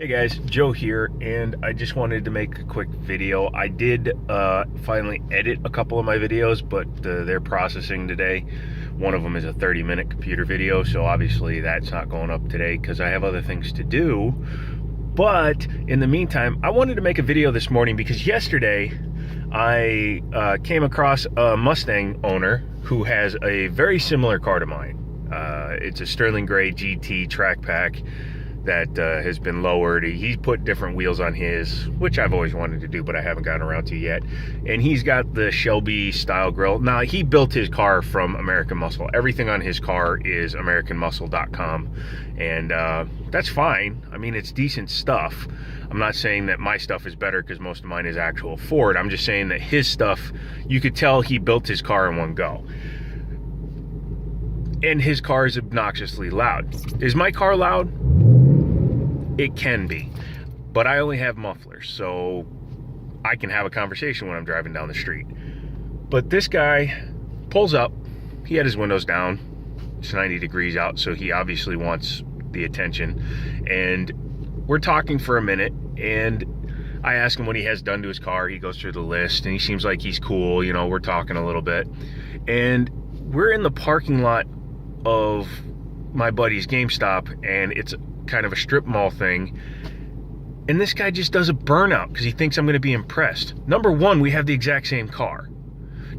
Hey guys, Joe here, and I just wanted to make a quick video. I did finally edit a couple of my videos, but they're processing today. One of them is a 30-minute computer video, so obviously that's not going up today because I have other things to do. But in the meantime, I wanted to make a video this morning because yesterday I came across a Mustang owner who has a very similar car to mine. It's a Sterling Gray GT track pack that has been lowered. He's put different wheels on his, which I've always wanted to do, but I haven't gotten around to yet. And he's got the Shelby style grille. Now, he built his car from American Muscle. Everything on his car is AmericanMuscle.com, and that's fine. I mean, it's decent stuff. I'm not saying that my stuff is better because most of mine is actual Ford. I'm just saying that his stuff, you could tell he built his car in one go. And his car is obnoxiously loud. Is my car loud? It can be, but I only have mufflers, so I can have a conversation when I'm driving down the street. But this guy pulls up, he had his windows down, it's 90 degrees out, so he obviously wants the attention, and we're talking for a minute, and I ask him what he has done to his car. He goes through the list, and he seems like he's cool, you know, we're talking a little bit, and we're in the parking lot of my buddy's GameStop, and it's kind of a strip mall thing, and this guy just does a burnout because he thinks I'm going to be impressed. Number one, we have the exact same car.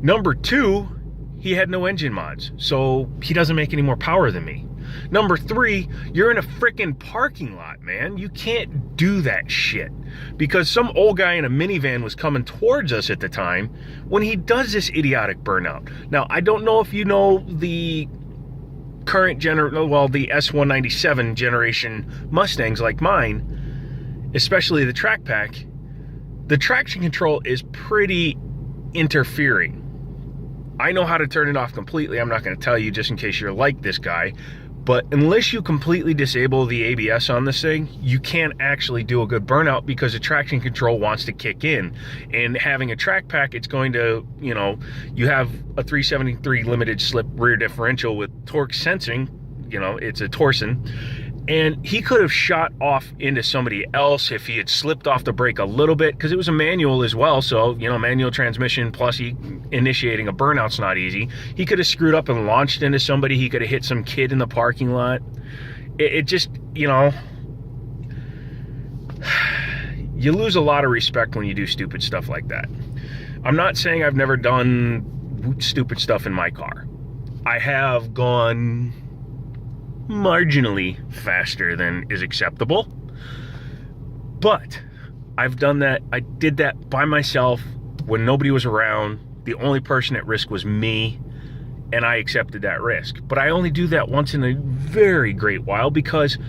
Number two, he had no engine mods, so he doesn't make any more power than me. Number three, you're in a freaking parking lot, man. You can't do that shit, because some old guy in a minivan was coming towards us at the time when he does this idiotic burnout. Now, I don't know if you know the current the S197 generation Mustangs like mine, especially the track pack, the traction control is pretty interfering. I know how to turn it off completely. I'm not going to tell you just in case you're like this guy, but unless you completely disable the ABS on this thing, you can't actually do a good burnout because the traction control wants to kick in. And having a track pack, it's going to, you know, you have a 373 limited slip rear differential with torque sensing, you know, it's a Torsen. And he could have shot off into somebody else if he had slipped off the brake a little bit, because it was a manual as well. So, you know, manual transmission plus he initiating a burnout's not easy. He could have screwed up and launched into somebody. He could have hit some kid in the parking lot. It just, you know, you lose a lot of respect when you do stupid stuff like that. I'm not saying I've never done stupid stuff in my car. I have gone marginally faster than is acceptable, but I've done that. I did that by myself when nobody was around. The only person at risk was me, and I accepted that risk. But I only do that once in a very great while, because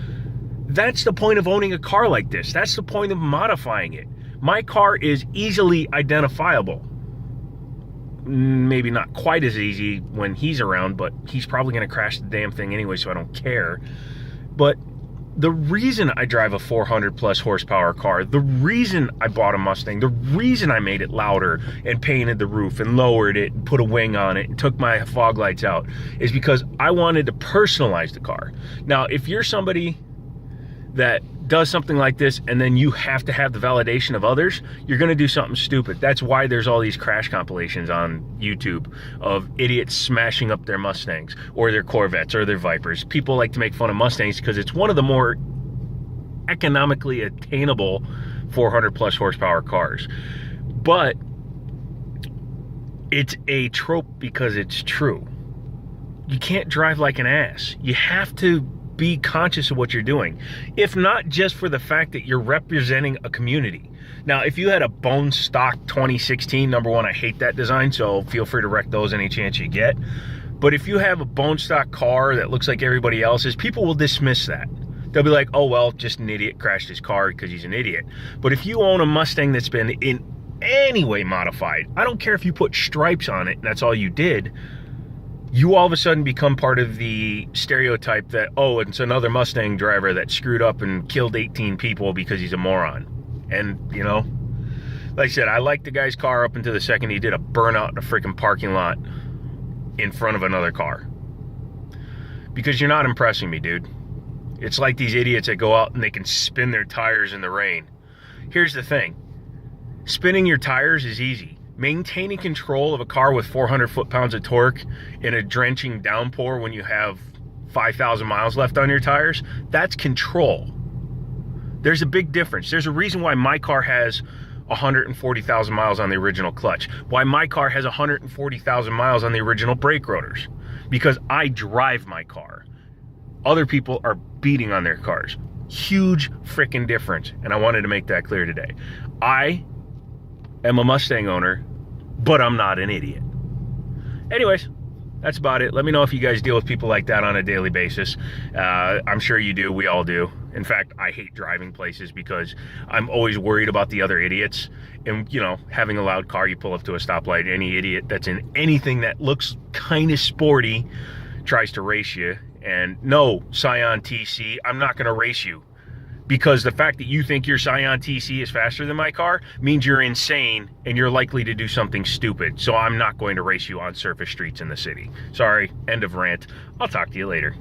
that's the point of owning a car like this. That's the point of modifying it. My car is easily identifiable. Maybe not quite as easy when he's around, but he's probably going to crash the damn thing anyway, so I don't care. But the reason I drive a 400 plus horsepower car, the reason I bought a Mustang, the reason I made it louder and painted the roof and lowered it and put a wing on it and took my fog lights out, is because I wanted to personalize the car. Now, if you're somebody that does something like this and then you have to have the validation of others, you're going to do something stupid. That's why there's all these crash compilations on YouTube of idiots smashing up their Mustangs or their Corvettes or their Vipers. People like to make fun of Mustangs because it's one of the more economically attainable 400 plus horsepower cars. But it's a trope because it's true. You can't drive like an ass. You have to be conscious of what you're doing, if not just for the fact that you're representing a community. Now, if you had a bone stock 2016, number one, I hate that design, so feel free to wreck those any chance you get. But if you have a bone stock car that looks like everybody else's, people will dismiss that. They'll be like, oh, well, just an idiot crashed his car because he's an idiot. But if you own a Mustang that's been in any way modified, I don't care if you put stripes on it and that's all you did, you all of a sudden become part of the stereotype that, oh, it's another Mustang driver that screwed up and killed 18 people because he's a moron. And, you know, like I said, I liked the guy's car up until the second he did a burnout in a freaking parking lot in front of another car. Because you're not impressing me, dude. It's like these idiots that go out and they can spin their tires in the rain. Here's the thing. Spinning your tires is easy. Maintaining control of a car with 400 foot-pounds of torque in a drenching downpour when you have 5,000 miles left on your tires, that's control. There's a big difference. There's a reason why my car has 140,000 miles on the original clutch. Why my car has 140,000 miles on the original brake rotors. Because I drive my car. Other people are beating on their cars. Huge freaking difference. And I wanted to make that clear today. I am a Mustang owner, but I'm not an idiot. Anyways, that's about it. Let me know if you guys deal with people like that on a daily basis. I'm sure you do. We all do. In fact, I hate driving places because I'm always worried about the other idiots. And, you know, having a loud car, you pull up to a stoplight, any idiot that's in anything that looks kind of sporty tries to race you. And no, Scion TC, I'm not going to race you. Because the fact that you think your Scion TC is faster than my car means you're insane and you're likely to do something stupid. So I'm not going to race you on surface streets in the city. Sorry, end of rant. I'll talk to you later.